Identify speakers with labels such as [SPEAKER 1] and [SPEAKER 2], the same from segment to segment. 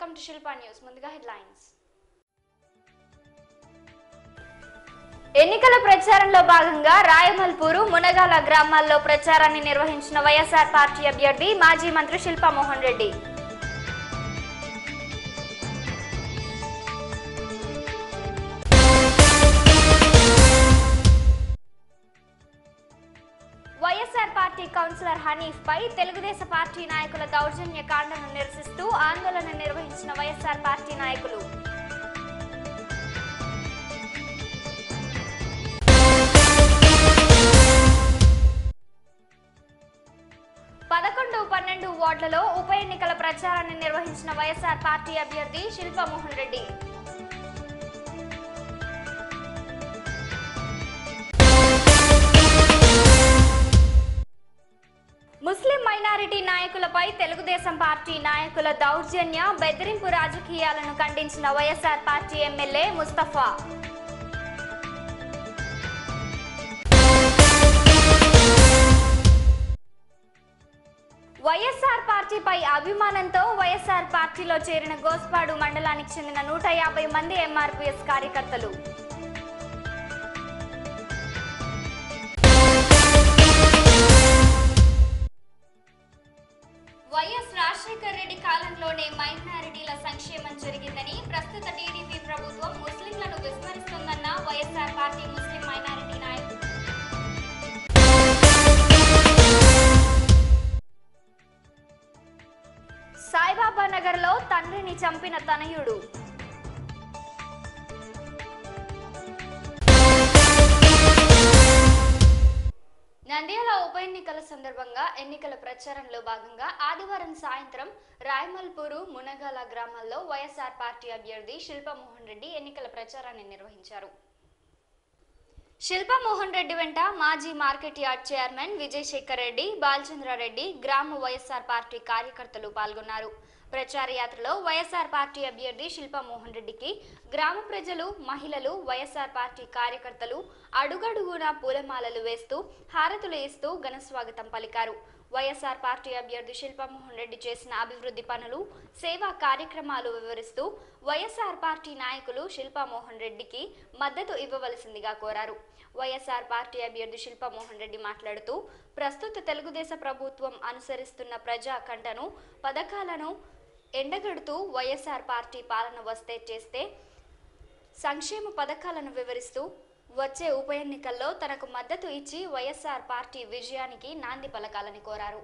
[SPEAKER 1] Welcome to Shilpa News. ముందుగా headlines. ఎన్నికల ప్రచారంలో భాగంగా రాయమల్పూరు మునగాల గ్రామాల్లో ప్రచారాన్ని నిర్వహించిన వైఎస్ఆర్ పార్టీ అభ్యర్థి మాజీ మంత్రి శిల్పా మోహన్ రెడ్డి. వైఎస్ఆర్ పార్టీ కౌన్సిలర్ హనీఫ్ పై తెలుగుదేశం పార్టీ నాయకుల దౌర్జన్య కాండను నిరసిస్తూ ఆందోళన నిర్వహించిన వైఎస్ఆర్ పార్టీ నాయకులు. వార్డులలో ఉప ఎన్నికల ప్రచారాన్ని నిర్వహించిన వైఎస్ఆర్ పార్టీ అభ్యర్థి శిల్పా మోహన్ రెడ్డి. ముస్లిం మైనారిటీ నాయకులపై తెలుగుదేశం పార్టీ నాయకుల దౌర్జన్య బెదిరింపు రాజకీయాలను ఖండించిన వైఎస్ఆర్ పార్టీ ఎమ్మెల్యే ముస్తఫా. వైఎస్ఆర్ పార్టీపై అభిమానంతో వైఎస్ఆర్ పార్టీలో చేరిన గోస్పాడు మండలానికి చెందిన 150 మంది ఎంఆర్పీఎస్ కార్యకర్తలు. వైఎస్ రాజశేఖర్ రెడ్డి కాలంలోనే మైనారిటీల సంక్షేమం జరిగిందని, ప్రస్తుత టీడీపీ ప్రభుత్వం ముస్లింలను విస్మరిస్తోందన్న వైఎస్ఆర్ పార్టీ ముస్లిం మైనారిటీ నాయకులు. సాయిబాబా నగర్ లో తండ్రిని చంపిన తనయుడు. నంద్యాల ఉప ఎన్నికల సందర్భంగా ఎన్నికల ప్రచారంలో భాగంగా ఆదివారం సాయంత్రం రాయమల్పూరు మునగాల గ్రామాల్లో వైఎస్ఆర్ పార్టీ అభ్యర్థి శిల్పా మోహన్ రెడ్డి ఎన్నికల ప్రచారాన్ని నిర్వహించారు. శిల్పా మోహన్ రెడ్డి వెంట మాజీ market yard chairman Vijayasekhar Reddy, Balachandra Reddy, గ్రామ వైఎస్ఆర్ పార్టీ కార్యకర్తలు పాల్గొన్నారు. ప్రచార యాత్రలో వైఎస్ఆర్ పార్టీ అభ్యర్థి శిల్పా మోహన్ రెడ్డికి గ్రామ ప్రజలు, మహిళలు, వైఎస్ఆర్ పార్టీ కార్యకర్తలు అడుగడుగునా పూలమాలలు వేస్తూ హారతులు ఇస్తూ ఘన స్వాగతం పలికారు. వైఎస్ఆర్ పార్టీ అభ్యర్థి శిల్పా మోహన్ రెడ్డి చేసిన అభివృద్ధి పనులు, సేవా కార్యక్రమాలు వివరిస్తూ వైఎస్ఆర్ పార్టీ నాయకులు శిల్పా మోహన్ రెడ్డికి మద్దతు ఇవ్వవలసిందిగా కోరారు. వైఎస్ఆర్ పార్టీ అభ్యర్థి శిల్పా మోహన్ రెడ్డి మాట్లాడుతూ ప్రస్తుత తెలుగుదేశం ప్రభుత్వం అనుసరిస్తున్న ప్రజా కంటను పథకాలను ఎండగడుతూ వైఎస్ఆర్ పార్టీ పాలన వస్తే చేస్తే సంక్షేమ పథకాలను వివరిస్తూ వచ్చే ఉప ఎన్నికల్లో తనకు మద్దతు ఇచ్చి వైఎస్ఆర్ పార్టీ విజయానికి నాంది పలకాలని కోరారు.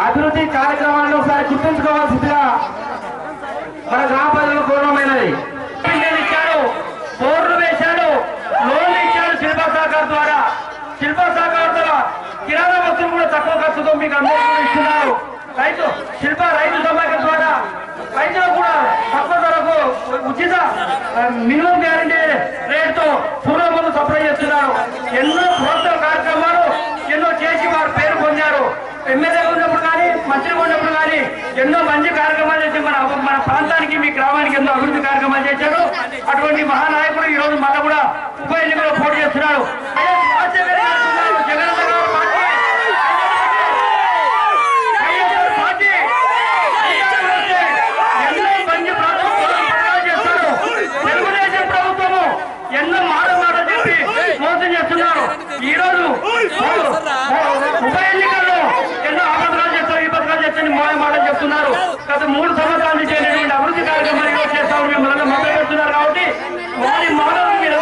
[SPEAKER 2] అభివృద్ధి కార్యక్రమాలను ఒకసారి గుర్తుంచుకోవాల్సిందిగా మన గ్రామ ప్రజలకు గౌరవమైనది. ఇచ్చాడు, బోర్లు వేశాడు, లోన్లు ఇచ్చాడు. శిల్పా సహకార్ ద్వారా, శిల్పా సహకార్ ద్వారా కిరాణా వస్తువులు కూడా తక్కువ ఖర్చుతో మీకు అందరికీ ఇస్తున్నారు. రైతు సమాఖ్య ద్వారా రైతులకు కూడా తక్కువ ధరకు ఉచిత మినిమం గ్యారంటీ రేటుతో పూర్వ మందు సప్లై చేస్తున్నారు. ఎన్నో ప్రోత్సాహ కార్యక్రమాలు ఎన్నో చేసి వారు పేరు పొందారు. ఎమ్మెల్యే ఉన్నప్పుడు కానీ, మంత్రిగా ఉన్నప్పుడు కానీ ఎన్నో మంచి కార్యక్రమాలు చేసి మన ప్రాంతానికి, మీ గ్రామానికి ఎన్నో అభివృద్ధి కార్యక్రమాలు చేశారు. అటువంటి మహానాయకుడు ఈ రోజు మళ్ళీ కూడా ఉప ఎన్నికల్లో పోటీ చేస్తున్నాడు. జగన్ పార్టీ ఎన్నో మంచి పథకాలు చేస్తారు. తెలుగుదేశం ప్రభుత్వము ఎన్నో మాటలు చెప్పి మోసం చేస్తున్నారు. ఈ రోజు ఉప ఎన్నికల్లో ఎన్నో అబద్ధాలు చేస్తారు, ఈ పథకాలు చేస్తారని మాటలు చెప్తున్నారు. గత 3 సంవత్సరాల నుంచి చేయనటువంటి అభివృద్ధి కార్యక్రమాలు చేస్తామని మిమ్మల్ని మద్దతు పెడుతున్నారు. కాబట్టి వారి మాటలు మీరు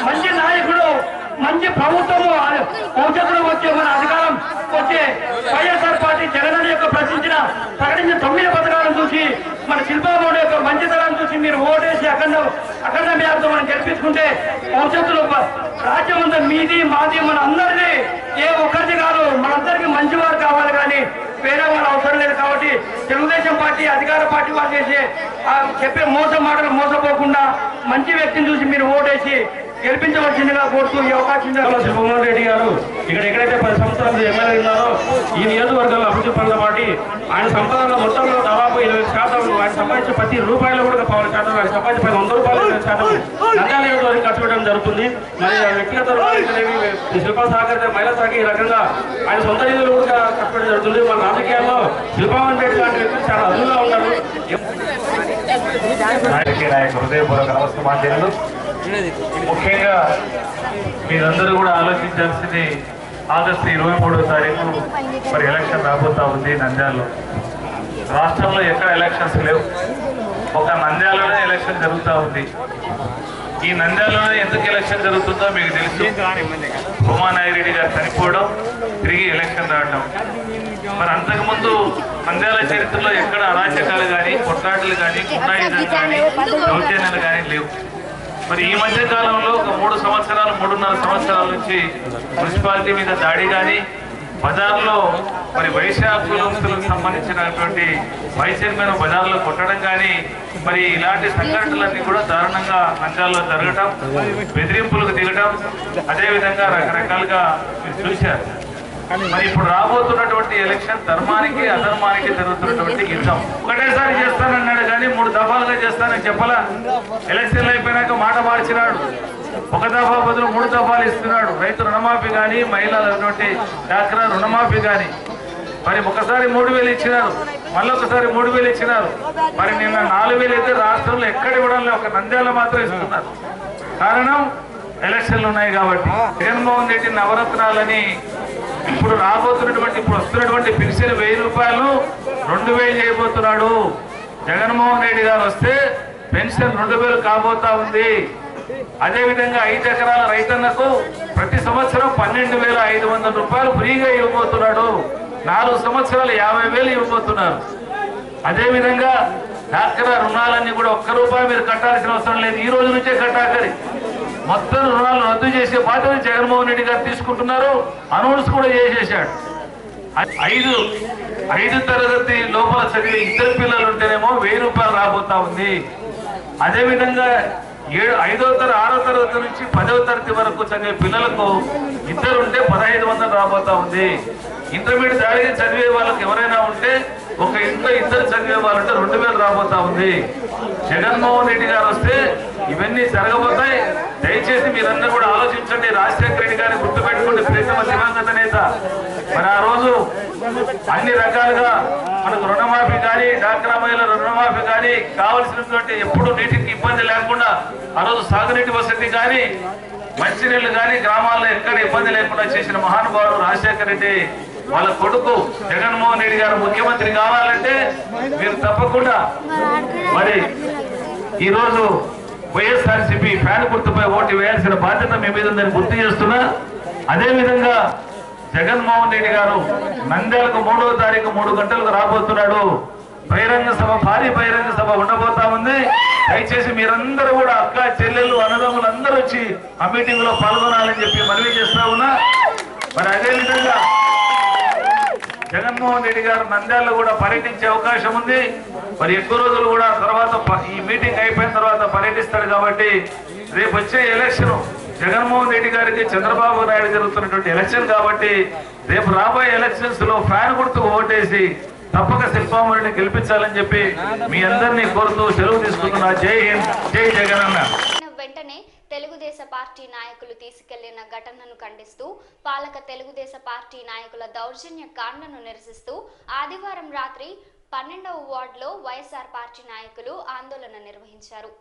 [SPEAKER 2] మంచి నాయకుడు, ప్రభుత్వము భవిష్యత్తులో వచ్చే మన అధికారం వచ్చే వైఎస్ఆర్ పార్టీ జగన్ యొక్క యొక్క ప్రకటించిన 9 పథకాలను చూసి మన శిల్పామోహన్ యొక్క మంచితనాన్ని చూసి మీరు ఓటేసి అఖండ మేరతో మనం గెలిపించుకుంటే భవిష్యత్తులో రాజ్యం అంతా మీది మాది మన అందరిది, ఏ ఒక్కరిది కాదు, మనందరికీ మంచివారు కావాలి కానీ వేరే వాళ్ళు అవసరం లేదు. కాబట్టి తెలుగుదేశం పార్టీ అధికార పార్టీ వాళ్ళు చేసే చెప్పే మాటలు మోసపోకుండా మంచి వ్యక్తిని చూసి మీరు ఓటేసి గెలిపించవలసిందిగా కోరుతూ ఈ అవకాశం శివమోహన్ రెడ్డి గారు ఇక్కడ ఎక్కడైతే 10 సంవత్సరాలు ఎమ్మెల్యే ఉన్నారో ఈ నియోజకవర్గంలో అభివృద్ధి పనుల పార్టీ ఆయన సంపాదన మొత్తంలో దాదాపు 20% ఆయన సంపాదించే ప్రతి రూపాయలు కూడా 1% ఆయన సంపాదించే 100 రూపాయలు 20% నంద్యాల నియోజకవర్గం ఖర్చు పెట్టడం జరుగుతుంది. మరి వ్యక్తిగత శిల్పా సహకరిత మహిళా శాఖ ఈ రకంగా ఆయన సొంత నిధులు కూడా ఖర్చు పెట్టడం జరుగుతుంది. మన రాజకీయాల్లో శిల్పామోహన్ రెడ్డి లాంటి వ్యక్తులు చాలా అదునుగా ఉన్నారు.
[SPEAKER 3] హృదయపూర్వక నమస్కారాలు. ముఖ్యంగా మీరందరూ కూడా ఆలోచించాల్సింది ఆగస్టు 23వ తారీఖు మరి ఎలక్షన్ రాబోతా ఉంది నంద్యాలలో. రాష్ట్రంలో ఎక్కడ ఎలక్షన్స్ లేవు, ఒక నంద్యాలలోనే ఎలక్షన్ జరుగుతూ ఉంది. ఈ నంద్యాలలోనే ఎందుకు ఎలక్షన్ జరుగుతుందో మీకు తెలుసు. ఉమానాయురెడ్డి గారు చనిపోవడం, తిరిగి ఎలక్షన్ రావడం. మరి అంతకుముందు నంద్యాల చరిత్రలో ఎక్కడ అరాచకాలు కానీ, కొట్లాటలు కానీ, గుండాయిజం కానీ, దౌర్జన్యాలు కానీ లేవు. మరి ఈ మధ్య కాలంలో ఒక 3.5 సంవత్సరాల నుంచి మున్సిపాలిటీ మీద దాడి కానీ, బజార్లో మరి వైశ్య కులస్తులకు సంబంధించినటువంటి వైస్ చైర్మన్ బజార్లో కొట్టడం కానీ, మరి ఇలాంటి సంఘటనలన్నీ కూడా దారుణంగా నంద్యాలలో జరగటం, బెదిరింపులకు దిగటం, అదేవిధంగా రకరకాలుగా మీరు చూశారు. మరి ఇప్పుడు రాబోతున్నటువంటి ఎలక్షన్ ధర్మానికి అధర్మానికి జరుగుతున్నటువంటి యుద్ధం. ఒకటేసారి చేస్తానన్నాడు కానీ 3 దఫాలుగా చేస్తానని చెప్పలా. ఎలక్షన్లు అయిపోయినాక మాట మార్చినాడు. 1 దఫా బదులు 3 దఫాలు ఇస్తున్నాడు. రైతు రుణమాఫీ కానీ, మహిళలటువంటి డాక్రా రుణమాఫీ కానీ. మరి ఒకసారి 3,000 ఇచ్చినారు, మళ్ళొకసారి 3,000 ఇచ్చినారు. మరి నిన్న 4,000 అయితే రాష్ట్రంలో ఎక్కడ ఇవ్వడం లేదు, ఒక నంద్యాల మాత్రం ఇస్తున్నారు. కారణం ఎలక్షన్లు ఉన్నాయి కాబట్టి. జగన్మోహన్ రెడ్డి నవరత్నాలని ఇప్పుడు వస్తున్నటువంటి పెన్షన్ 1000 రూపాయలు 2,000 చేయబోతున్నాడు. జగన్మోహన్ రెడ్డి గారు వస్తే పెన్షన్ 2,000 కాబోతా ఉంది. అదేవిధంగా 5 ఎకరాల రైతన్నకు ప్రతి సంవత్సరం 12,500 రూపాయలు ఫ్రీగా ఇవ్వబోతున్నాడు. 4 సంవత్సరాలు 50,000 ఇవ్వబోతున్నారు. అదేవిధంగా డాక్రా రుణాలన్నీ కూడా 1 రూపాయి మీరు కట్టాల్సిన అవసరం లేదు, ఈ రోజు నుంచే కట్టాలి. మొత్తం రుణాలు రద్దు చేసే బాధ్యత జగన్మోహన్ రెడ్డి గారు తీసుకుంటున్నారు. అనౌన్స్ కూడా చేసేసాడు. 5 తరగతి లోపల చదివే 2 పిల్లలు ఉంటేనేమో 1000 రూపాయలు రాబోతా ఉంది. అదేవిధంగా 6వ తరగతి నుంచి 10వ తరగతి వరకు చదివే పిల్లలకు 2 ఉంటే 1,500 రాబోతా ఉంది. ఇంటర్మీడియట్ దాడిగా చదివే వాళ్ళకి ఎవరైనా ఉంటే ఒక ఇంట్లో 2 చదివే వాళ్ళంటే 2,000 రాబోతా ఉంది. జగన్మోహన్ రెడ్డి గారు వస్తే ఇవన్నీ జరగబోతాయి. దయచేసి మీరందరూ కూడా ఆలోచించండి. రాజశేఖర రెడ్డి గారిని గుర్తుపెట్టుకోండి, ప్రీతమ దివంగత నేత. మరి ఆ రోజు అన్ని రకాలుగా మనకు రుణమాఫీ కానీ, డాక్రా మహిళల రుణమాఫీ కానీ, కావలసినటువంటి ఎప్పుడు నీటికి ఇబ్బంది లేకుండా ఆ రోజు సాగునీటి వసతి కానీ, మంచినీళ్లు కానీ గ్రామాల్లో ఎక్కడ ఇబ్బంది లేకుండా చేసిన మహానుభావుడు రాజశేఖర రెడ్డి. వాళ్ళ కొడుకు జగన్మోహన్ రెడ్డి గారు ముఖ్యమంత్రి కావాలంటే మీరు తప్పకుండా మరి ఈరోజు వైఎస్ఆర్సీపీ ఫ్యాన్ గుర్తుపై ఓటు వేయాల్సిన బాధ్యత మీ మీద ఉందని గుర్తు చేస్తున్నా. అదేవిధంగా జగన్మోహన్ రెడ్డి గారు నంద్యాలకు 3వ తారీఖు 3 గంటలకు రాబోతున్నాడు. బహిరంగ సభ, భారీ బహిరంగ సభ ఉండబోతా ఉంది. దయచేసి మీరందరూ కూడా అక్క చెల్లెళ్ళు అన్నదమ్ములు అందరూ వచ్చి ఆ మీటింగ్ లో పాల్గొనాలని చెప్పి మనవి చేస్తా ఉన్నా. మరి అదేవిధంగా జగన్మోహన్ రెడ్డి గారు నంద్యాలలో కూడా పర్యటించే అవకాశం ఉంది. మరి ఎక్కువ రోజులు కూడా తర్వాత ఈ మీటింగ్ అయిపోయిన తర్వాత పర్యటిస్తాడు. కాబట్టి రేపు వచ్చే ఎలక్షన్ జగన్మోహన్ రెడ్డి గారికి చంద్రబాబు నాయుడు జరుగుతున్నటువంటి ఎలక్షన్ కాబట్టి రేపు రాబోయే ఎలక్షన్స్ లో ఫ్యాన్ గుర్తుకు ఓటేసి తప్పక శిల్పామోహన్ రెడ్డిని గెలిపించాలని చెప్పి మీ అందరినీ కోరుతూ సెలవు తీసుకుంటున్నా. జై హింద్, జై జగనన్న.
[SPEAKER 1] వెంటనే తెలుగుదేశ పార్టీ నాయకులు తీసుకెళ్లిన ఘటనను ఖండిస్తూ పాలక తెలుగుదేశ పార్టీ నాయకుల దౌర్జన్య కాండను నిరసిస్తూ ఆదివారం రాత్రి 12వ వార్డులో వైఎస్ఆర్ పార్టీ నాయకులు ఆందోళన నిర్వహించారు.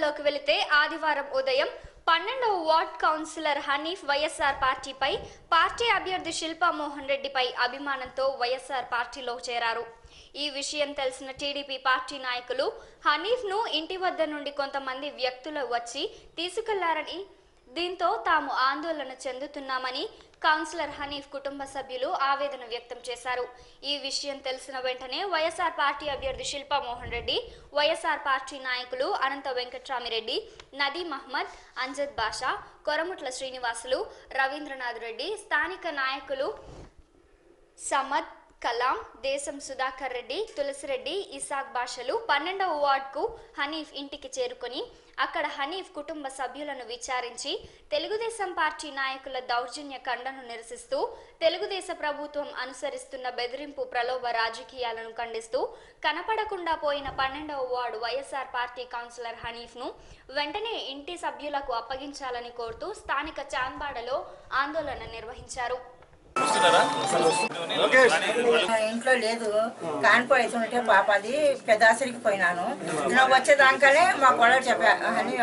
[SPEAKER 1] లోకి వెళితే ఆదివారం ఉదయం 12వ వార్డ్ కౌన్సిలర్ హనీఫ్ వైఎస్ఆర్ పార్టీపై, పార్టీ అభ్యర్థి శిల్పా మోహన్ రెడ్డిపై అభిమానంతో వైఎస్ఆర్ పార్టీలో చేరారు. ఈ విషయం తెలిసిన టీడీపీ పార్టీ నాయకులు హనీఫ్ ను ఇంటి వద్ద నుండి కొంతమంది వ్యక్తులు వచ్చి తీసుకెళ్లారని దీంతో తాము ఆందోళన చెందుతున్నామని కౌన్సిలర్ హనీఫ్ కుటుంబ సభ్యులు ఆవేదన వ్యక్తం చేశారు. ఈ విషయం తెలిసిన వెంటనే వైఎస్ఆర్ పార్టీ అభ్యర్థి శిల్పా మోహన్ రెడ్డి, వైఎస్ఆర్ పార్టీ నాయకులు అనంత వెంకట్రామిరెడ్డి, నదీం అహ్మద్, అంజద్ బాషా, కొరముట్ల శ్రీనివాసులు, రవీంద్రనాథ్ రెడ్డి, స్థానిక నాయకులు సమద్, కలాం, దేశం సుధాకర్ రెడ్డి, తులసిరెడ్డి, ఇసాక్ బాషలు 12వ వార్డుకు హనీఫ్ ఇంటికి చేరుకొని అక్కడ హనీఫ్ కుటుంబ సభ్యులను విచారించి తెలుగుదేశం పార్టీ నాయకుల దౌర్జన్య ఖండను నిరసిస్తూ తెలుగుదేశ ప్రభుత్వం అనుసరిస్తున్న బెదిరింపు ప్రలోభ రాజకీయాలను ఖండిస్తూ కనపడకుండా పోయిన 12వ వార్డు వైఎస్ఆర్ పార్టీ కౌన్సిలర్ హనీఫ్ను వెంటనే ఇంటి సభ్యులకు అప్పగించాలని కోరుతూ స్థానిక చాంబాడలో ఆందోళన నిర్వహించారు.
[SPEAKER 4] ఇంట్లో లేదు కానిపోతుంటే పాప అది పెదాసరికి పోయినాను. నేను వచ్చేదానికనే మా కొడలు చెప్పా అని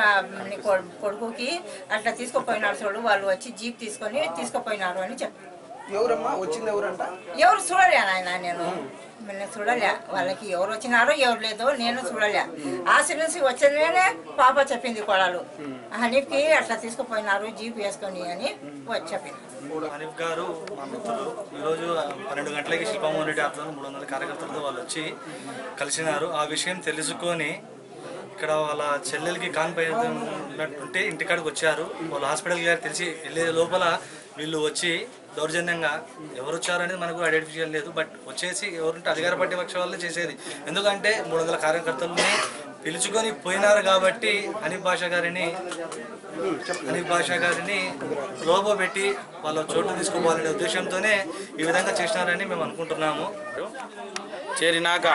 [SPEAKER 4] నీ కొడుకుకి అట్లా తీసుకుపోయినారు చూడు, వాళ్ళు వచ్చి జీప్ తీసుకుపోయినారు అని చెప్పా.
[SPEAKER 5] ఎవరమ్మా వచ్చింది? ఎవరంట?
[SPEAKER 4] ఎవరు చూడలే నాయన, నేను చూడలే. వాళ్ళకి ఎవరు వచ్చినారో ఎవరు లేదో నేను చూడలే. ఆశ నుంచి వచ్చేనే పాప చెప్పింది కొడలు హనీఫ్కి అట్లా తీసుకుపోయినారు జీప్ వేసుకొని అని చెప్పింది.
[SPEAKER 6] హనీఫ్ గారు మా మిత్రులు ఈరోజు 12 గంటలకి శిల్పామోహన్ రెడ్డి ఆధ్వర్యంలో 300 కార్యకర్తలతో వాళ్ళు వచ్చి కలిసినారు. ఆ విషయం తెలుసుకొని ఇక్కడ వాళ్ళ చెల్లెలకి కానిపోయినట్టుంటే ఇంటికాడికి వచ్చారు. వాళ్ళు హాస్పిటల్కి గారు తెలిసి వెళ్ళే లోపల వీళ్ళు వచ్చి దౌర్జన్యంగా ఎవరు వచ్చారనేది మనకు ఐడెంటిఫై లేదు. బట్ వచ్చేసి ఎవరుంటే అధికార పార్టీ పక్ష వాళ్ళే చేసేది. ఎందుకంటే 300 కార్యకర్తలని పిలుచుకొని పోయినారు కాబట్టి హనీఫ్ బాషా గారిని లోబో పెట్టి వాళ్ళ చోటు తీసుకోవాలనే ఉద్దేశంతోనే ఈ విధంగా చేసినారని మేము అనుకుంటున్నాము.
[SPEAKER 7] చేరినాక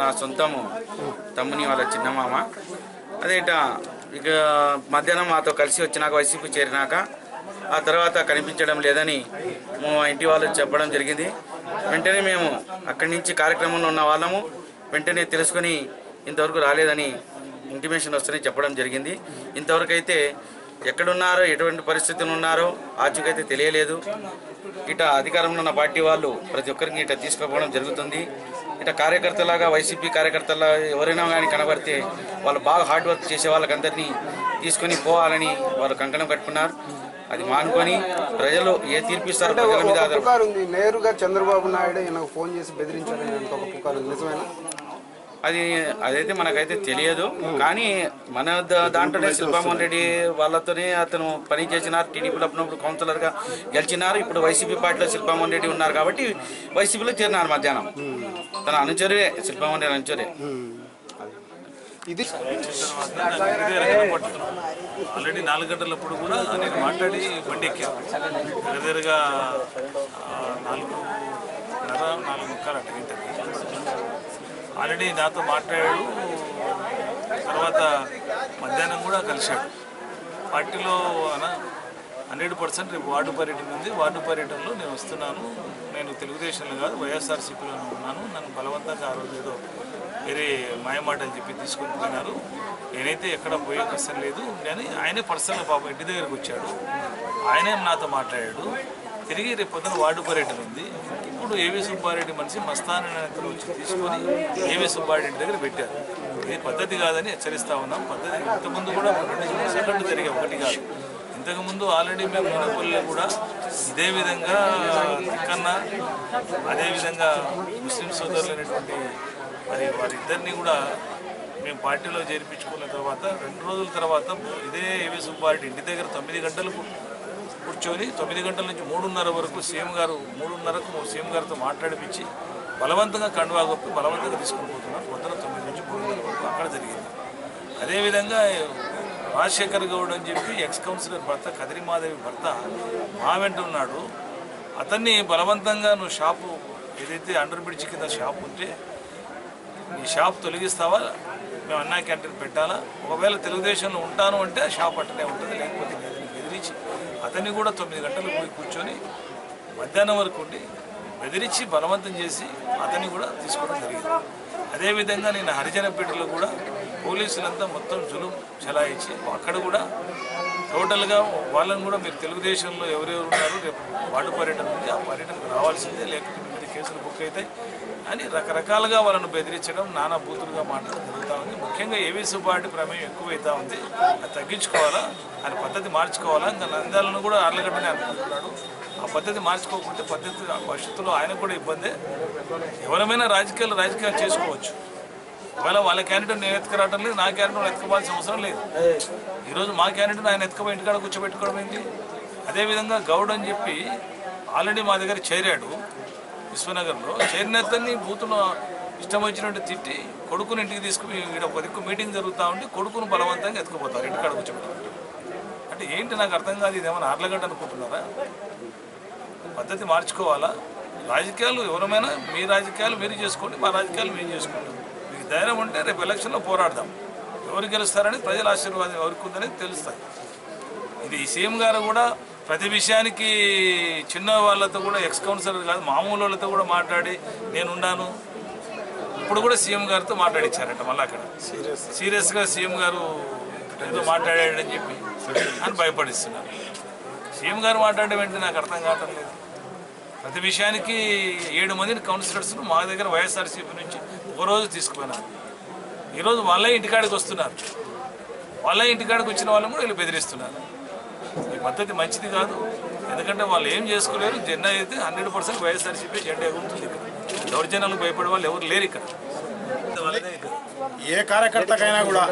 [SPEAKER 7] నా సొంతము తమ్ముని వాళ్ళ చిన్నమామ అదేట ఇక మధ్యాహ్నం మాతో కలిసి వచ్చినాక వైసీపీ చేరినాక ఆ తర్వాత కనిపించడం లేదని మా ఇంటి వాళ్ళు చెప్పడం జరిగింది. వెంటనే మేము అక్కడి నుంచి కార్యక్రమంలో ఉన్న వాళ్ళము వెంటనే తెలుసుకొని ఇంతవరకు రాలేదని ఇంటిమేషన్ వస్తేనే చెప్పడం జరిగింది. ఇంతవరకు అయితే ఎక్కడున్నారో ఎటువంటి పరిస్థితులు ఉన్నారో ఆచూకైతే తెలియలేదు. ఇట అధికారంలో ఉన్న పార్టీ వాళ్ళు ప్రతి ఒక్కరికి ఇట తీసుకుపోవడం జరుగుతుంది. ఇట కార్యకర్తలాగా వైసీపీ కార్యకర్తలా ఎవరైనా కానీ కనబడితే వాళ్ళు బాగా హార్డ్ వర్క్ చేసే వాళ్ళకందరినీ తీసుకొని పోవాలని వాళ్ళు కంకణం కట్టుకున్నారు. అది మానుకొని ప్రజలు ఏ తీర్పిస్తారో ప్రజల మీద
[SPEAKER 5] ఆధారపడి నేరుగా చంద్రబాబు నాయుడు ఈయనకు ఫోన్ చేసి బెదిరించారని ఒక పుకారు నిజమేనా?
[SPEAKER 7] అదైతే మనకైతే తెలియదు. కానీ మన దాంట్లోనే శిల్పామోహన్ రెడ్డి వాళ్ళతోనే అతను పని చేసినారు. టీడీపీలో అప్పుడు కౌన్సిలర్గా గెలిచినారు. ఇప్పుడు వైసీపీ పార్టీలో శిల్పామోహన్ రెడ్డి ఉన్నారు కాబట్టి వైసీపీలో చేరినారు. మధ్యాహ్నం తన అనుచరే శిల్పామోహన్ రెడ్డి అనుచరే.
[SPEAKER 5] ఇది
[SPEAKER 3] ఆల్రెడీ 4 గంటలప్పుడు కూడా నేను మాట్లాడి బండి ఎక్కాను. దగ్గరగా 4:30 అటు ఆల్రెడీ నాతో మాట్లాడాడు. తర్వాత మధ్యాహ్నం కూడా కలిశాడు. పార్టీలో 100% రేపు వార్డు పర్యటన ఉంది. వార్డు పర్యటనలో నేను వస్తున్నాను. నేను తెలుగుదేశంలో కాదు వైఎస్ఆర్సీపీలో ఉన్నాను. నన్ను బలవంతంగా ఆ రోజు ఏదో వేరే మాయమాటలు చెప్పి తీసుకొని పోయినారు. నేనైతే ఎక్కడ పోయే కష్టం లేదు కానీ ఆయనే పర్సనల్ పాప ఇంటి దగ్గరకు వచ్చాడు. ఆయనే నాతో మాట్లాడాడు. తిరిగి రేపు పొద్దున వార్డు పర్యటన ఉంది. ఇప్పుడు ఏవి సుబ్బారెడ్డి మనిషి మస్తాన్ అతను వచ్చి తీసుకొని ఏవి సుబ్బారెడ్డి దగ్గర పెట్టారు. ఇది పద్ధతి కాదని హెచ్చరిస్తూ ఉన్నాం. పద్ధతి ఇంతకుముందు కూడా 2 సెకండ్లు జరిగాయి, ఒకటి కాదు. ఇంతకుముందు ఆల్రెడీ మేము మునపల్లిలో కూడా ఇదే విధంగా తిక్కన్న అదేవిధంగా ముస్లిం సోదరులైనటువంటి మరి వారిద్దరినీ కూడా మేము పార్టీలో చేర్పించుకున్న తర్వాత 2 రోజుల తర్వాత ఇదే ఏవి సుబ్బారెడ్డి ఇంటి దగ్గర 9 గంటలకు కూర్చొని 9 గంటల నుంచి 3:30 వరకు సీఎం గారు 3:30కు సీఎం గారితో మాట్లాడిపించి బలవంతంగా కండువా కప్పి బలవంతంగా తీసుకుని పోతున్నారు. పొద్దున 9 నుంచి 3:30 వరకు అక్కడ జరిగింది. అదేవిధంగా రాజశేఖర్ గౌడ్ అని చెప్పి ఎక్స్ కౌన్సిలర్ భర్త కదిరి మాధవి భర్త మా వెంట ఉన్నాడు. అతన్ని బలవంతంగా నువ్వు షాపు ఏదైతే అండర్ బ్రిడ్జ్ కింద షాప్ ఉంటే ఈ షాప్ తొలగిస్తావా, మేము అన్నా క్యాంటీన్ పెట్టాలా, ఒకవేళ తెలుగుదేశంలో ఉంటాను అంటే ఆ షాప్ అట్టనే ఉంటుంది, లేకపోతే లేదని బెదిరించి అతన్ని కూడా 9 గంటలకు పోయి కూర్చొని మధ్యాహ్నం వరకు ఉండి బెదిరించి బలవంతం చేసి అతన్ని కూడా తీసుకోవడం జరిగింది. అదేవిధంగా నేను హరిజనపేటలో కూడా పోలీసులంతా మొత్తం జులుం చెలాయించి అక్కడ కూడా టోటల్గా వాళ్ళని కూడా మీరు తెలుగుదేశంలో ఎవరెవరు ఉన్నారు రేపు వార్డు పర్యటన ఉంది, ఆ పర్యటనకు రావాల్సిందే, లేకపోతే మీద కేసులు బుక్ అవుతాయి,
[SPEAKER 8] అని రకరకాలుగా వాళ్ళను బెదిరించడం నానా బూతులుగా మాట్లాడడం జరుగుతూ ఉంది. ముఖ్యంగా ఏవీ సుబ్బారెడ్డి ప్రమేయం ఎక్కువైతా ఉంది. అది తగ్గించుకోవాలా, ఆయన పద్ధతి మార్చుకోవాలా. ఇంకా నంద్యాలను కూడా అర్లగడ్డనే అనుకుంటున్నాడు. ఆ పద్ధతి మార్చుకోకపోతే పద్ధతి భవిష్యత్తులో ఆయనకు కూడా ఇబ్బందే. ఎవరైనా రాజకీయాలు చేసుకోవచ్చు. ఒకవేళ వాళ్ళ క్యాండిడేట్ నేను ఎత్తుకురావడం లేదు, నా క్యాండిడేట్ ఎత్తుకోవాల్సిన అవసరం లేదు. ఈరోజు మా క్యాండిడేట్ ఆయన ఎత్తుకపోయి ఇంటికాడ కూర్చోబెట్టుకోవడం ఏంటి? అదేవిధంగా గౌడ్ అని చెప్పి ఆల్రెడీ మా దగ్గర చేరాడు విశ్వనగర్లో. చేరినతన్ని బూతులో ఇష్టం వచ్చినట్టు తిట్టి కొడుకుని ఇంటికి తీసుకుని ఇక్కడ ఒక దిక్కు మీటింగ్ జరుగుతూ ఉంటే కొడుకును బలవంతంగా ఎత్తుకుపోతారు ఇంటికాడ కూర్చోబెట్టుకుంటారు. అంటే ఏంటి నాకు అర్థం కాదు. ఇది ఏమైనా ఆర్లగడ్డ అనుకుంటున్నారా? పద్ధతి మార్చుకోవాలా. రాజకీయాలు ఎవరైనా మీ రాజకీయాలు మీరు చేసుకోండి, మా రాజకీయాలు మేము చేసుకుంటాం. మీకు ధైర్యం ఉంటే రేపు ఎలక్షన్లో పోరాడదాం. ఎవరు గెలుస్తారని ప్రజల ఆశీర్వాదం ఎవరికి ఉందనేది తెలుస్తుంది. ఇది సీఎం గారు కూడా ప్రతి విషయానికి చిన్న వాళ్ళతో కూడా ఎక్స్ కౌన్సిలర్ కాదు మామూలు వాళ్ళతో కూడా మాట్లాడి నేనున్నాను. ఇప్పుడు కూడా సీఎం గారితో మాట్లాడించారట. మళ్ళీ అక్కడ సీరియస్గా సీఎం గారు ఏదో మాట్లాడాడని చెప్పి అని భయపడిస్తున్నారు. సీఎం గారు మాట్లాడడం ఏంటి నాకు అర్థం కావటం లేదు. ప్రతి విషయానికి 7 మందిని కౌన్సిలర్స్ను మా దగ్గర వైఎస్ఆర్సీపీ నుంచి ఒకరోజు తీసుకుపోయినారు. ఈరోజు వాళ్ళే ఇంటికాడికి వస్తున్నారు. వాళ్ళే ఇంటికాడికి వచ్చిన వాళ్ళని కూడా వీళ్ళు బెదిరిస్తున్నారు. ఈ పద్ధతి మంచిది కాదు. ఎందుకంటే వాళ్ళు ఏం చేసుకోలేరు. జెండా అయితే 100% వైఎస్ఆర్సీపీ జెండా ఎగురుతుంది. ఇక్కడ దౌర్జన్యాలకు భయపడే వాళ్ళు ఎవరు లేరు. ఇక్కడ
[SPEAKER 9] ఏ కార్యకర్తకైనా కూడా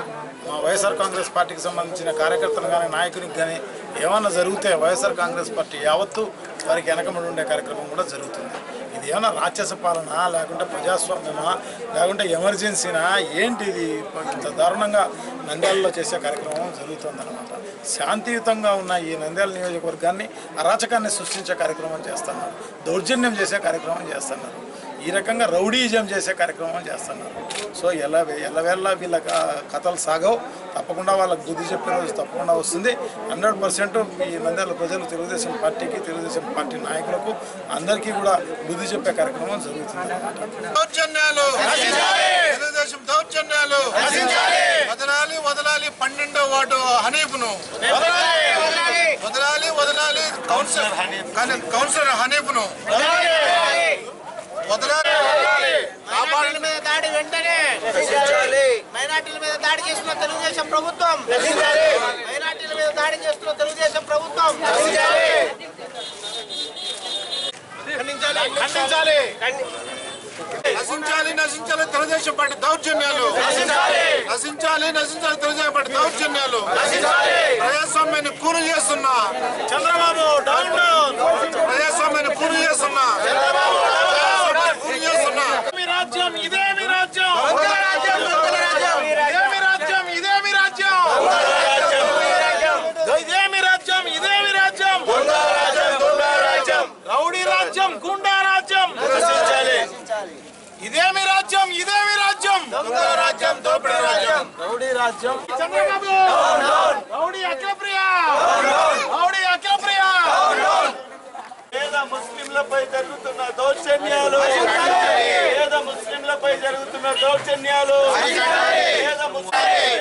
[SPEAKER 9] మా వైఎస్ఆర్ కాంగ్రెస్ పార్టీకి సంబంధించిన కార్యకర్తలు కానీ నాయకునికి కానీ ఏమన్నా జరిగితే వైఎస్ఆర్ కాంగ్రెస్ పార్టీ యావత్తు వారికి వెనకబడి ఉండే కార్యక్రమం కూడా జరుగుతుంది. ఇది ఏమన్నా రాక్షస పాలన, లేకుంటే ప్రజాస్వామ్యమా, లేకుంటే ఎమర్జెన్సీనా, ఏంటి ఇది? ఇంత దారుణంగా నంద్యాలలో చేసే కార్యక్రమం జరుగుతుందన్నమాట. శాంతియుతంగా ఉన్న ఈ నంద్యాల నియోజకవర్గాన్ని అరాచకాన్ని సృష్టించే కార్యక్రమం చేస్తున్నారు. దౌర్జన్యం చేసే కార్యక్రమం చేస్తున్నారు. ఈ రకంగా రౌడీజం చేసే కార్యక్రమం చేస్తున్నారు. సో ఎల్లవేళ్ళ వీళ్ళ కథలు సాగవు. తప్పకుండా వాళ్ళకు బుద్ధి చెప్పే రోజు తప్పకుండా వస్తుంది. 100% ఈ నంద్యాల ప్రజలు తెలుగుదేశం పార్టీకి, తెలుగుదేశం పార్టీ నాయకులకు అందరికీ కూడా బుద్ధి చెప్పే కార్యక్రమం జరుగుతుంది.
[SPEAKER 10] దౌర్జన్యాలు తెలుగుదేశం దౌర్జన్యాలు వదలాలి వదలాలి 12వ వార్డు హనీఫ్ను వదలాలి కౌన్సిలర్ హనీఫ్ను
[SPEAKER 11] మైనార్టీల మీద దాడి వెంటనే మైనార్టీల మీద దాడి చేస్తున్న తెలుగుదేశం ప్రభుత్వం మైనార్టీల మీద దాడి చేస్తున్న తెలుగుదేశం ప్రభుత్వం
[SPEAKER 10] నశించాలి తెలుగుదేశం పార్టీ దౌర్జన్యాలు నశించాలి తెలుగుదేశం పార్టీ దౌర్జన్యాలు ప్రజాస్వామ్యాన్ని కూరు చేస్తున్న చంద్రబాబు ప్రజాస్వామ్యాన్ని కూరు చేస్తున్న
[SPEAKER 11] రాజ్యం ఇదేమి రాజ్యం ఇదేమి రాజ్యం ఇదేమి రాజ్యం ఇదేమి రాజ్యం ఇదేమి రాజ్యం రౌడీ రాజ్యం గుండా రాజ్యం ఇదేమి రాజ్యం ఇదేమి రాజ్యం రాజ్యం దోపిడీ రాజ్యం రౌడీ రాజ్యం చంద్రబాబు రౌడీ అఖిలప్రియ రౌడీ అఖిలప్రియ పేద ముస్లింలపై జరుగుతున్న దౌర్జన్యాలు పేద ముస్లింలపై జరుగుతున్న దౌర్జన్యాలు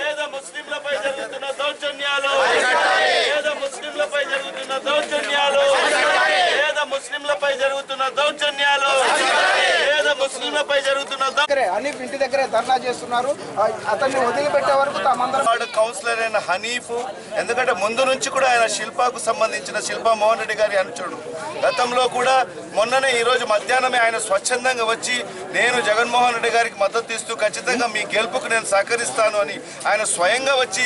[SPEAKER 11] పేద ముస్లింలపై జరుగుతున్న దౌర్జన్యాలు పేద ముస్లింలపై జరుగుతున్న దౌర్జన్యాలు పేద ముస్లింలపై జరుగుతున్న దౌర్జన్యాలు పేద ముస్లింలపై జరుగుతున్న
[SPEAKER 12] హనీఫ్ ఇంటి దగ్గరే ధర్నా చేస్తున్నారు. అతన్ని వదిలిపెట్టే వరకు తామందరం
[SPEAKER 10] కౌన్సిలర్ అయిన హనీఫ్, ఎందుకంటే ముందు నుంచి కూడా ఆయన శిల్పాకు సంబంధించిన శిల్పా మోహన్ రెడ్డి గారి అనుచరుడు. గతంలో కూడా మొన్ననే ఈరోజు మధ్యాహ్నమే ఆయన స్వచ్ఛందంగా వచ్చి నేను జగన్మోహన్ రెడ్డి గారికి మద్దతు ఇస్తూ ఖచ్చితంగా మీ గెలుపుకు నేను సహకరిస్తాను అని ఆయన స్వయంగా వచ్చి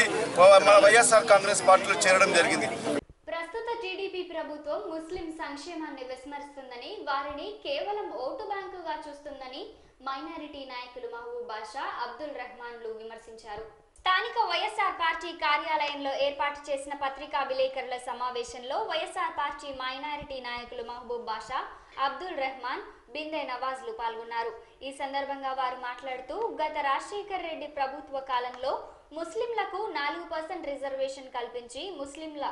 [SPEAKER 10] మన వైఎస్ఆర్ కాంగ్రెస్ పార్టీలో చేరడం జరిగింది.
[SPEAKER 1] ప్రస్తుత టీడీపీ ప్రభుత్వం ముస్లిం సంక్షేమాన్ని విస్మరిస్తుందని, వారిని కేవలం ఓటు బ్యాంకుగా చూస్తుందని మైనారిటీ నాయకులు మహబూబ్ బాషా, అబ్దుల్ రెహమాన్లు విమర్శించారు. స్థానిక వైఎస్ఆర్ పార్టీ కార్యాలయంలో ఏర్పాటు చేసిన పత్రికా విలేకరుల సమావేశంలో వైఎస్ఆర్ పార్టీ మైనారిటీ నాయకులు మహబూబ్ బాషా, అబ్దుల్ రెహమాన్, బిందే నవాజ్లు పాల్గొన్నారు. ఈ సందర్భంగా వారు మాట్లాడుతూ, గత రాజశేఖర్ రెడ్డి ప్రభుత్వ కాలంలో ముస్లింలకు 4% రిజర్వేషన్ కల్పించి ముస్లింల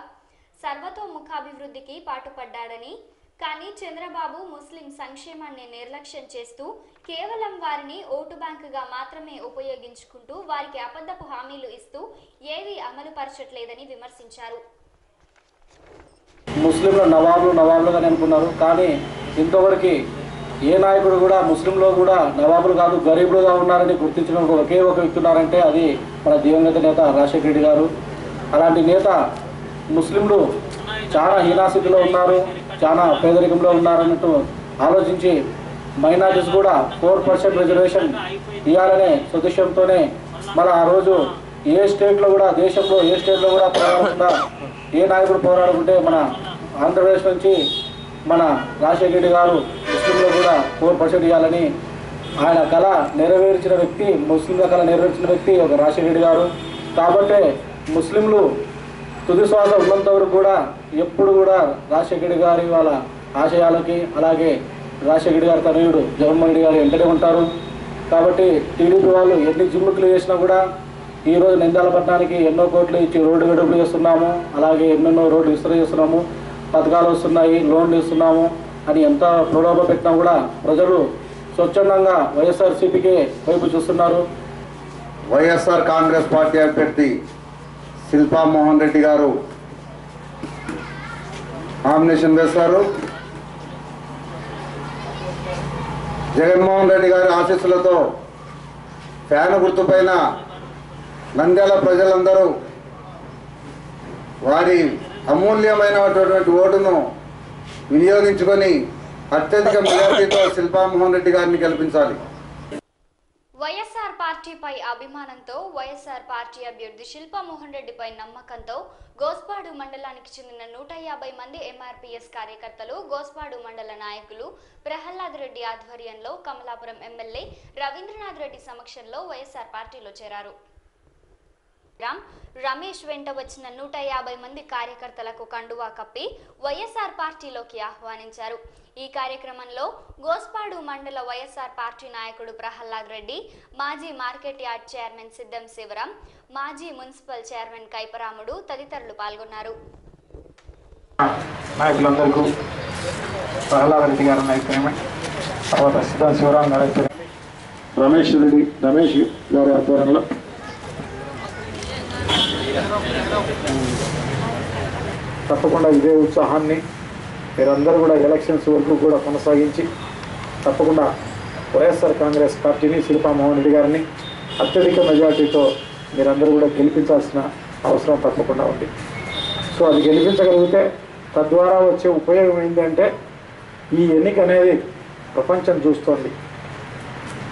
[SPEAKER 1] సర్వతోముఖాభివృద్ధికి పాటుపడ్డాడని, కానీ చంద్రబాబు ముస్లిం సంక్షేమాన్ని నిర్లక్ష్యం చేస్తూ కేవలం వారిని ఓటు బ్యాంకుగా మాత్రమే ఉపయోగించుకుంటూ వారికి అబద్ధపు హామీలు ఇస్తూ ఏవీ అమలు పరచట్లేదని విమర్శించారు.
[SPEAKER 13] ముస్లింల నవాబులుగానే అనుకున్నారు, కానీ ఇంతవరకు ఏ నాయకుడు కూడా ముస్లింలో కూడా నవాబులు కాదు గరీబులుగా ఉన్నారని గుర్తించిన ఒకే ఒక వ్యక్తి ఉన్నారంటే అది మన దివంగత నేత రాజశేఖర రెడ్డి గారు. అలాంటి నేత ముస్లింలు చాలా హీనాస్థితిలో ఉన్నారు, చాలా పేదరికంలో ఉన్నారన్నట్టు ఆలోచించి మైనారిటీస్ కూడా 4% రిజర్వేషన్ ఇవ్వాలనే సదుద్దేశంతోనే మన ఆ రోజు ఏ స్టేట్లో కూడా దేశంలో ఏ స్టేట్లో కూడా పోరాడకుండా ఏ నాయకుడు పోరాడుకుంటే మన ఆంధ్రప్రదేశ్ నుంచి మన రాజశేఖర రెడ్డి గారు ముస్లింలో కూడా 4% ఇవ్వాలని ఆయన కళ నెరవేర్చిన వ్యక్తి, ముస్లింల కళ నెరవేర్చిన వ్యక్తి ఒక రాజశేఖర రెడ్డి గారు. కాబట్టి ముస్లింలు తుది శ్వాస ఉన్నంత వరకు కూడా ఎప్పుడు కూడా రాజశేఖర రెడ్డి గారి వాళ్ళ ఆశయాలకి అలాగే రాజశేఖర రెడ్డి గారి తనయుడు జగన్మోహన్ రెడ్డి గారు వెంటనే ఉంటారు. కాబట్టి టీడీపీ వాళ్ళు ఎన్ని జిమ్ముకులు చేసినా కూడా ఈరోజు నంద్యాల పట్టణానికి ఎన్నో కోట్లు ఇచ్చి రోడ్డు వెడుపులు చేస్తున్నాము, అలాగే ఎన్నెన్నో రోడ్లు విస్తరణ చేస్తున్నాము, పథకాలు వస్తున్నాయి, లోన్లు ఇస్తున్నాము అని ఎంత ప్రలోభ పెట్టినా కూడా ప్రజలు స్వచ్ఛందంగా వైఎస్ఆర్సీపీకి వైపు చూస్తున్నారు.
[SPEAKER 14] వైఎస్ఆర్ కాంగ్రెస్ పార్టీ అభ్యర్థి శిల్పా మోహన్ రెడ్డి గారు నామినేషన్ వేశారు. జగన్మోహన్ రెడ్డి గారి ఆశీస్సులతో ఫ్యాన్ గుర్తుపైన నంద్యాల ప్రజలందరూ వారి అమూల్యమైనటువంటి ఓటును వినియోగించుకొని అత్యధిక మెజార్టీతో శిల్పా మోహన్ రెడ్డి గారిని గెలిపించాలి.
[SPEAKER 1] వైఎస్ఆర్ పార్టీపై అభిమానంతో వైఎస్ఆర్ పార్టీ అభ్యర్థి శిల్పా మోహన్ రెడ్డిపై నమ్మకంతో గోస్పాడు మండలానికి చెందిన 150 మంది ఎంఆర్పీఎస్ కార్యకర్తలు గోస్పాడు మండల నాయకులు ప్రహ్లాద్ రెడ్డి ఆధ్వర్యంలో కమలాపురం ఎమ్మెల్యే రవీంద్రనాథ్ రెడ్డి సమక్షంలో వైఎస్ఆర్ పార్టీలో చేరారు. రమేష్ వెంట వచ్చిన 150 మంది కార్యకర్తలకు కండువా కప్పి వైఎస్ఆర్ పార్టీలోకి ఆహ్వానించారు. ఈ కార్యక్రమంలో గోస్పాడు మండల వైఎస్ఆర్ పార్టీ నాయకుడు ప్రహ్లాద్ రెడ్డి, మాజీ మార్కెట్ యార్డ్ చైర్మన్ సిద్ధం శివరాం, మాజీ మున్సిపల్ చైర్మన్ కైపరాముడు తదితరులు పాల్గొన్నారు.
[SPEAKER 15] నాయకులందరికీ ప్రహ్లాద్ రెడ్డి గారు నాయకులు, తర్వాత సిద్ధం శివరాం గారు, రమేష్ గారి ఆధ్వర్యంలో తప్పకుండా ఇదే ఉత్సాహాన్ని మీరందరూ కూడా ఎలక్షన్స్ వరకు కూడా కొనసాగించి తప్పకుండా వైఎస్ఆర్ కాంగ్రెస్ పార్టీని శిల్పా మోహన్ రెడ్డి గారిని అత్యధిక మెజార్టీతో మీరందరూ కూడా గెలిపించాల్సిన అవసరం తప్పకుండా ఉంది. సో అది గెలిపించగలిగితే తద్వారా వచ్చే ఉపయోగం ఏంటంటే ఈ ఎన్నిక అనేది ప్రపంచం చూస్తోంది.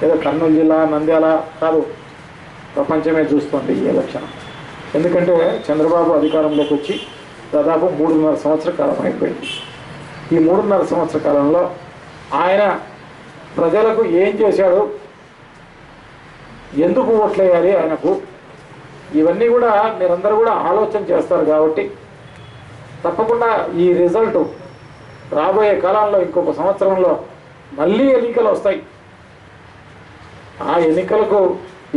[SPEAKER 15] ఏదో కర్నూలు జిల్లా నంద్యాల కాదు, ప్రపంచమే చూస్తోంది ఈ ఎలక్షన్. ఎందుకంటే చంద్రబాబు అధికారంలోకి వచ్చి దాదాపు 3.5 సంవత్సర కాలం అయిపోయింది. ఈ 3.5 సంవత్సర కాలంలో ఆయన ప్రజలకు ఏం చేశాడు, ఎందుకు ఓట్లేయాలి ఆయనకు, ఇవన్నీ కూడా మీరందరూ కూడా ఆలోచన చేస్తారు. కాబట్టి తప్పకుండా ఈ రిజల్ట్ రాబోయే కాలంలో ఇంకొక సంవత్సరంలో మళ్ళీ ఎన్నికలు వస్తాయి. ఆ ఎన్నికలకు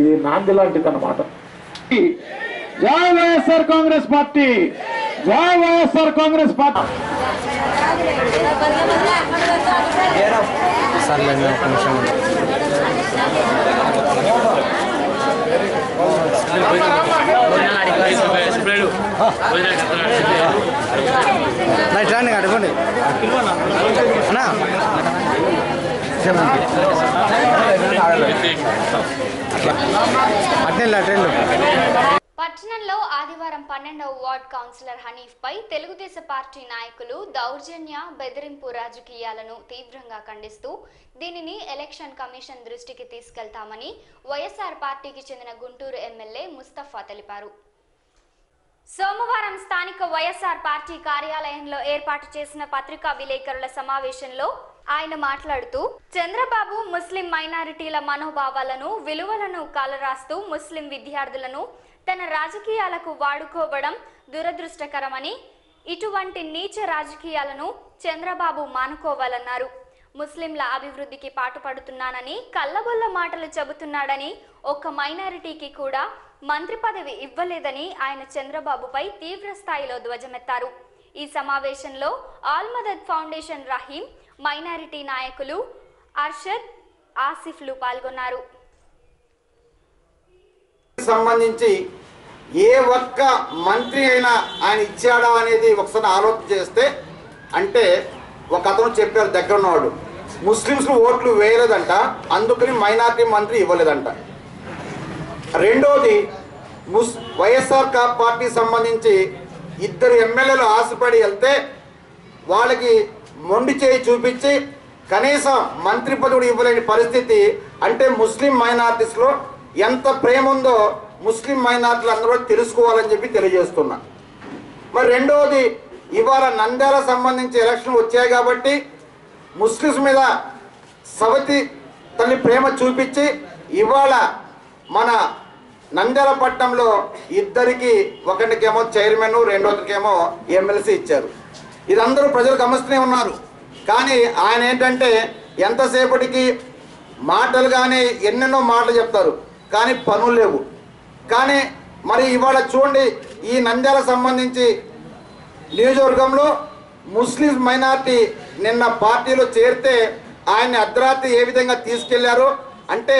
[SPEAKER 15] ఇది నాంది లాంటిది అన్నమాట. జై వైఎస్ఆర్ కాంగ్రెస్ పార్టీ, జై వైఎస్ఆర్ కాంగ్రెస్ పార్టీ. అడగండి
[SPEAKER 1] పట్టణంలో ఆదివారం 12వ వార్డ్ కౌన్సిలర్ హనీఫ్ పై తెలుగుదేశం పార్టీ నాయకులు దౌర్జన్య బెదిరింపు రాజకీయాలను తీవ్రంగా ఖండిస్తూ దీనిని ఎలక్షన్ కమిషన్ దృష్టికి తీసుకెళ్తామని వైఎస్ఆర్ పార్టీకి చెందిన గుంటూరు ఎమ్మెల్యే ముస్తఫా తెలిపారు. సోమవారం స్థానిక వైఎస్ఆర్ పార్టీ కార్యాలయంలో ఏర్పాటు చేసిన పత్రికా విలేకరుల సమావేశంలో ఆయన మాట్లాడుతూ చంద్రబాబు ముస్లిం మైనారిటీల మనోభావాలను విలువలను కాలరాస్తూ ముస్లిం విద్యార్థులను తన రాజకీయాలకు వాడుకోవడం దురదృష్టకరమని, ఇటువంటి నీచ రాజకీయాలను చంద్రబాబు మానుకోవాలన్నారు. ముస్లింల అభివృద్ధికి పాటుపడుతున్నానని కల్లబొల్ల మాటలు చెబుతున్నాడని, ఒక్క మైనారిటీకి కూడా మంత్రి పదవి ఇవ్వలేదని ఆయన చంద్రబాబుపై తీవ్ర స్థాయిలో ధ్వజమెత్తారు. ఈ సమావేశంలో all Madad foundation Rahim, minority నాయకులు అర్షద్, ఆసిఫ్లు పాల్గొన్నారు.
[SPEAKER 16] సంబంధించి ఏ ఒక్క మంత్రి అయినా ఆయన ఇచ్చాడా అనేది ఒకసారి ఆలోచన చేస్తే, అంటే ఒక అతను చెప్పారు దగ్గర ఉన్నవాడు, ముస్లిమ్స్ ఓట్లు వేయలేదంట, అందుకని మైనారిటీ మంత్రి ఇవ్వలేదంట. రెండోది వైఎస్ఆర్ పార్టీ సంబంధించి ఇద్దరు ఎమ్మెల్యేలు ఆశపడి వెళ్తే వాళ్ళకి మొండి చేయి చూపించి కనీసం మంత్రి పదవుడు ఇవ్వలేని పరిస్థితి. అంటే ముస్లిం మైనారిటీస్లో ఎంత ప్రేమ ఉందో ముస్లిం మైనారిటీలు అందరూ తెలుసుకోవాలని చెప్పి తెలియజేస్తున్నా. మరి రెండవది, ఇవాళ నంద్యాల సంబంధించి ఎలక్షన్ వచ్చాయి కాబట్టి ముస్లిమ్స్ మీద సవతి తల్లి ప్రేమ చూపించి ఇవాళ మన నంద్యాల పట్టణంలో ఇద్దరికి, ఒకటికేమో చైర్మన్, రెండోదికేమో ఎమ్మెల్సీ ఇచ్చారు. ఇదందరూ ప్రజలు గమనిస్తూనే ఉన్నారు. కానీ ఆయన ఏంటంటే ఎంతసేపటికి మాటలు కానీ ఎన్నెన్నో మాటలు చెప్తారు, కానీ పనులు లేవు. కానీ మరి ఇవాళ చూడండి, ఈ నంద్యాల సంబంధించి నియోజకవర్గంలో ముస్లిం మైనార్టీ నిన్న పార్టీలో చేరితే ఆయన్ని అర్ధరాత్రి ఏ విధంగా తీసుకెళ్లారు అంటే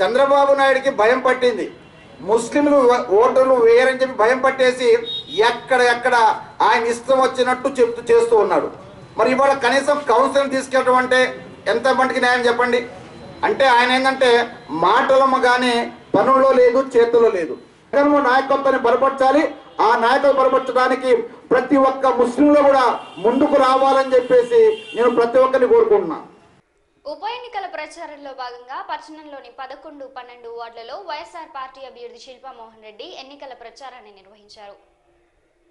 [SPEAKER 16] చంద్రబాబు నాయుడికి భయం పట్టింది. ముస్లింలు ఓటర్లు వేయరని చెప్పి భయం పట్టేసి ఎక్కడ ఆయన ఇష్టం వచ్చినట్టు చేస్తూ ఉన్నాడు. మరి ఇవాళ కనీసం కౌన్సిల్ తీసుకెళ్ళడం అంటే ఎంత మటుకు న్యాయం చెప్పండి. అంటే ఆయన ఏంటంటే మాటలమ్మ కానీ పనుల్లో లేదు, చేతుల్లో లేదు. జగన్మోహన్ నాయకత్వాన్ని బలపరచాలి. ఆ నాయకులు బలపరచడానికి ప్రతి ఒక్క ముస్లింలు కూడా ముందుకు రావాలని చెప్పేసి నేను ప్రతి ఒక్కరిని కోరుకుంటున్నా.
[SPEAKER 1] ఉప ఎన్నికల ప్రచారంలో భాగంగా పట్టణంలోని 11, 12 వార్డులలో వైఎస్ఆర్ పార్టీ అభ్యర్థి శిల్పామోహన్ రెడ్డి ఎన్నికల ప్రచారాన్ని నిర్వహించారు.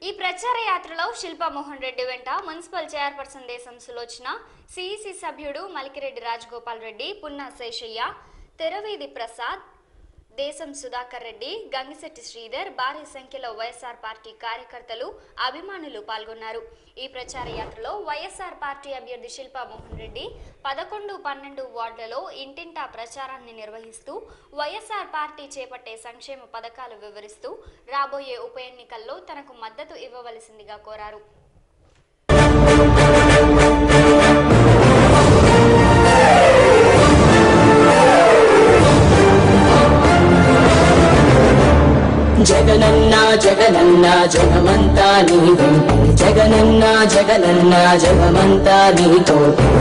[SPEAKER 1] ఈ ప్రచార యాత్రలో శిల్పామోహన్ రెడ్డి వెంట మున్సిపల్ చైర్పర్సన్ దేశం సులోచన, సిఇసి సభ్యుడు మలికిరెడ్డి రాజగోపాల్ రెడ్డి, పున్నా శేషయ్య, తెరవీధి ప్రసాద్, దేశం సుధాకర్ రెడ్డి, గంగిశెట్టి శ్రీధర్, భారీ సంఖ్యలో వైఎస్ఆర్ పార్టీ కార్యకర్తలు, అభిమానులు పాల్గొన్నారు. ఈ ప్రచార యాత్రలో వైఎస్ఆర్ పార్టీ అభ్యర్థి శిల్పామోహన్ రెడ్డి 11, 12 వార్డులలో ఇంటింటా ప్రచారాన్ని నిర్వహిస్తూ వైఎస్ఆర్ పార్టీ చేపట్టే సంక్షేమ పథకాలు వివరిస్తూ రాబోయే ఉప ఎన్నికల్లో తనకు మద్దతు ఇవ్వవలసిందిగా కోరారు.
[SPEAKER 17] జగనన్న జగనన్న జగమంతా నీతో, జగనన్న జగనన్న జగమంతా నీతో,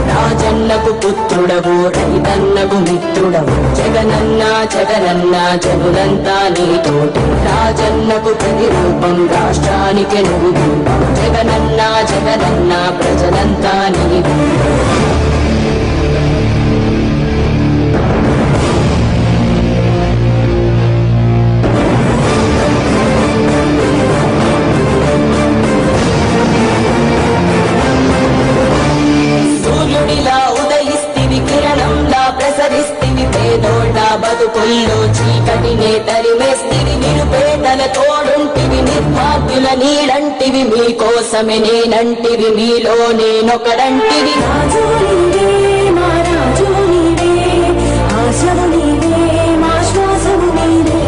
[SPEAKER 17] రాజన్నకు పుత్రుడవు రైతన్నకు మిత్రుడవు, జగనన్న జగనన్న జనులంతా నీతో, రాజన్నకు ప్రతిరూపం రాష్ట్రానికి నువ్వు, జగనన్న జగనన్న ప్రజలంతా నీవు. సూర్యుడిలా ఉదయిస్తివి, కిరణంలా ప్రసరిస్తివి, పేదోళ్ళ బతుకుల్లో చీకటినే తరిమేస్తివి, నిరుపేదల తోడుంటివి, నిర్భాగ్యుల నీడంటివి, మీకోసమే నేనంటివి, మీలో నేనొకడంటివి. రాజు నీవే మా రాజు నీవే, ఆశవు నీవే మా శ్వాసము నీవే,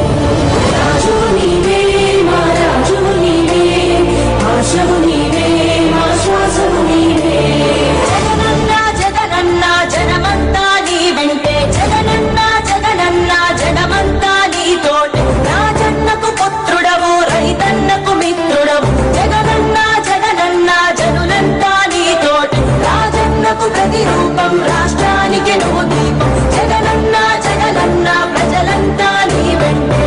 [SPEAKER 17] రాజు నీవే మా రాజు నీవే, ఆశవు నీవే మా శ్వాసము నీవే. జనమంతా నీ వెంటే, జగనన్న జగనన్న జనమంతా నీతోటి, రాజన్నకు పుత్రుడవు రైతన్నకు మిత్రుడవు, జగనన్న జగనన్న జనులంతా నీతోటి, రాజన్నకు ప్రతిరూపం రాష్ట్రానికి నువ్వు దీపం, జగనన్న జగనన్న ప్రజలంతా నీ వెంటే.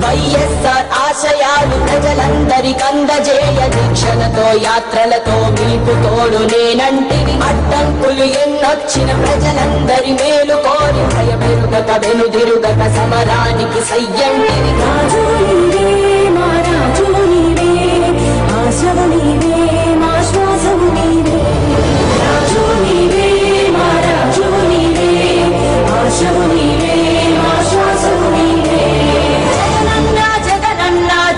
[SPEAKER 17] వైఎస్ఆర్ ఆశయాలు ప్రజలందరికందజేయ, దీక్షలతో యాత్రలతో మీకు తోడు నేనంటివి, అడ్డంకులు ఎన్నొచ్చిన ప్రజలందరి మేలు కోరి భయమెరుగక వెనుదిరుగక సమరానికి సయ్యంటివి. రాజు నీవే మా రాజు నీవే, ఆశవు నీవే మా శ్వాసము నీవే, రాజు నీవే మా రాజు నీవే, ఆశవు నీవే మా శ్వాసము నీవే.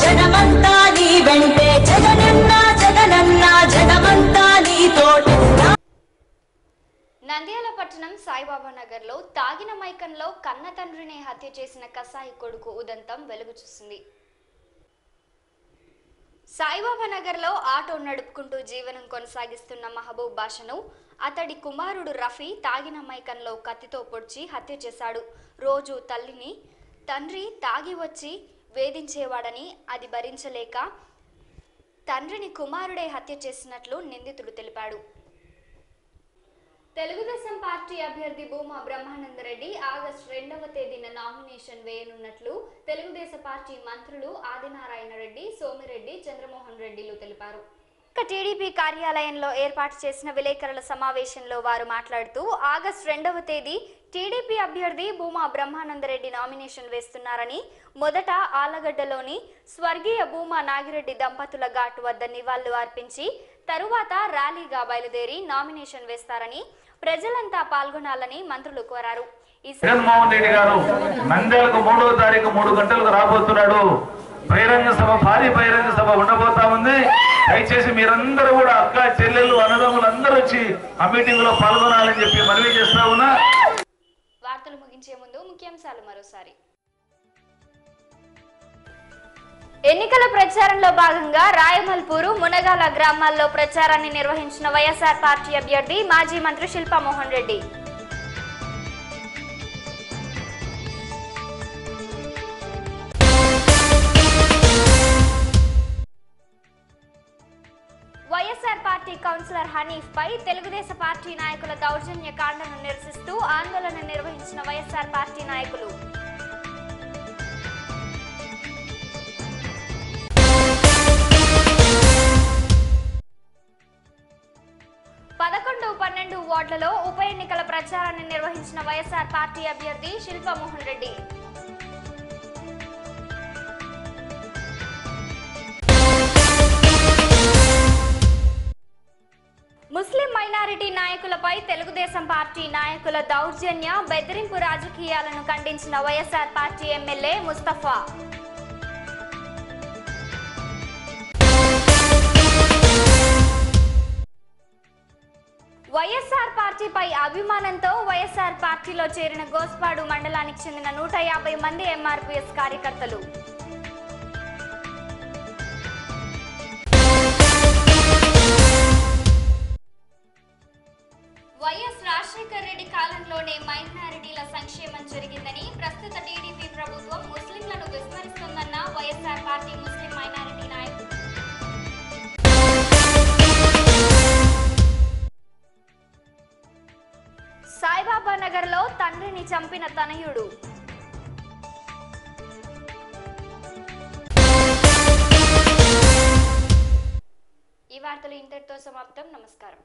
[SPEAKER 17] జనమంతా నీ వెంటే, జగనన్న జగనన్న జనమంతా నీతోటి.
[SPEAKER 1] నంద్యాల పట్టణం సాయిబాబా నగర్ లో తాగిన మైకంలో కన్న తండ్రిని హత్య చేసిన కసాయి కొడుకు ఉదంతం వెలుగు చూసింది. సాయిబాబా నగర్లో ఆటో నడుపుకుంటూ జీవనం కొనసాగిస్తున్న మహబూబ్ బాషను అతడి కుమారుడు రఫీ తాగిన మైకంలో కత్తితో పొడిచి హత్య చేశాడు. రోజు తండ్రి తాగి వచ్చి వేధించేవాడని అది భరించలేక తండ్రిని కుమారుడే హత్య చేసినట్లు నిందితుడు తెలిపాడు. తెలుగుదేశం పార్టీ అభ్యర్థి భూమా బ్రహ్మానందరెడ్డి ఆగస్టు 2వ తేదీన నామినేషన్ వేయనున్నట్లు తెలుగుదేశం పార్టీ మంత్రులు ఆదినారాయణ రెడ్డి, సోమిరెడ్డి, చంద్రమోహన్ రెడ్డిలు తెలిపారు. టీడీపీ కార్యాలయంలో ఏర్పాటు చేసిన విలేకరుల సమావేశంలో వారు మాట్లాడుతూ ఆగస్టు 2వ తేదీ టీడీపీ అభ్యర్థి భూమా బ్రహ్మానందరెడ్డి నామినేషన్ వేస్తున్నారని, మొదట ఆలగడ్డలోని స్వర్గీయ భూమా నాగిరెడ్డి దంపతుల ఘాటు వద్ద నివాళులు అర్పించి తరువాత ర్యాలీగా బయలుదేరి నామినేషన్ వేస్తారని ప్రజలంతా పాల్గొనాలని మంత్రులు కోరారు.
[SPEAKER 3] జగన్మోహన్ రెడ్డి గారు నంద్యాలకు 3వ తారీఖు 3 గంటలకు రాబోతున్నాడు. బహిరంగ సభ, భారీ బహిరంగ సభ ఉండబోతా ఉంది. దయచేసి మీరందరూ కూడా అక్క చెల్లెళ్ళు అన్నదమ్ములు అందరూ వచ్చి ఆ మీటింగ్ లో పాల్గొనాలని చెప్పి మనవి చేస్తా ఉన్నా.
[SPEAKER 1] వార్తలు ముగించే ముందు ముఖ్యాంశాలు మరోసారి. ఎన్నికల ప్రచారంలో భాగంగా రాయమల్పూరు, మునగాల గ్రామాల్లో ప్రచారాన్ని నిర్వహించిన వైఎస్ఆర్ పార్టీ అభ్యర్థి మాజీ మంత్రి శిల్పామోహన్ రెడ్డి. వైఎస్ఆర్ పార్టీ కౌన్సిలర్ హనీఫ్ పై తెలుగుదేశం పార్టీ నాయకుల దౌర్జన్య కాండను నిరసిస్తూ ఆందోళన నిర్వహించిన వైఎస్ఆర్ పార్టీ నాయకులు. వార్డులలో ఉప ఎన్నికల ప్రచారాన్ని నిర్వహించిన వైఎస్ఆర్ పార్టీ అభ్యర్థి శిల్పామోహన్ రెడ్డి. ముస్లిం మైనారిటీ నాయకులపై తెలుగుదేశం పార్టీ నాయకుల దౌర్జన్య, బెదిరింపు రాజకీయాలను ఖండించిన వైఎస్ఆర్ పార్టీ ఎమ్మెల్యే ముస్తఫా. వైఎస్ఆర్ పార్టీపై అభిమానంతో వైఎస్ఆర్ పార్టీలో చేరిన గోస్పాడు మండలానికి చెందిన 150 మంది ఎంఆర్పీఎస్ కార్యకర్తలు. వైఎస్ రాజశేఖర్ రెడ్డి కాలంలోనే మైనారిటీల సంక్షేమం జరిగిందని, ప్రస్తుత టీడీపీ ప్రభుత్వం ముస్లింలను విస్మరిస్తోందన్న వైఎస్ఆర్ పార్టీ ముస్లిం మైనారిటీ నాయకులు. సాయిబాబా నగర్లో తండ్రిని చంపిన తనయుడు. ఈ వార్తలు ఇంతటితో సమాప్తం. నమస్కారం.